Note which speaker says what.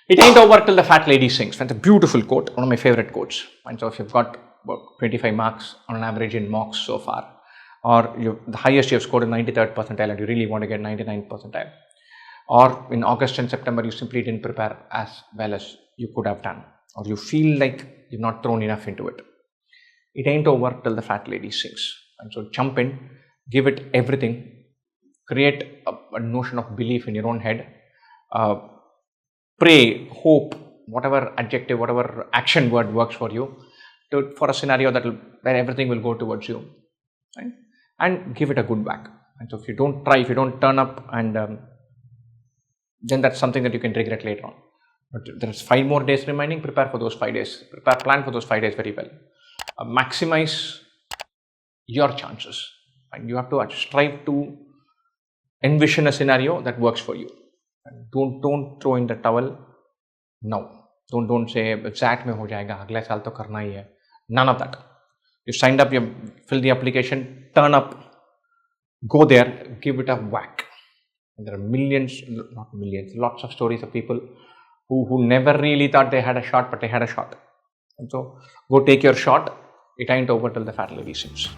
Speaker 1: It ain't over till the fat lady sings. That's a beautiful quote, one of my favorite quotes. And so if you've got about 25 marks on an average in mocks so far, or the highest you have scored is 93rd percentile and you really want to get 99th percentile, or in August and September you simply didn't prepare as well as you could have done, or you feel like you've not thrown enough into it, it ain't over till the fat lady sings. And so jump in, give it everything, create a notion of belief in your own head, pray, hope, whatever adjective, whatever action word works for you, for a scenario where everything will go towards you, right? And give it a good whack. And so if you don't try, if you don't turn up, and then that's something that you can regret later on. But there's 5 more days remaining. Prepare for those 5 days. Plan for those 5 days very well. Maximize your chances, and you have to strive to envision a scenario that works for you. And don't throw in the towel. No, don't say exact mein ho jayega, agle saal to karna hi hai. None of that. You signed up, you fill the application, turn up, go there, give it a whack. And there are millions, not millions, lots of stories of people who never really thought they had a shot, but they had a shot. And so go take your shot. It ain't over till the fat lady sings.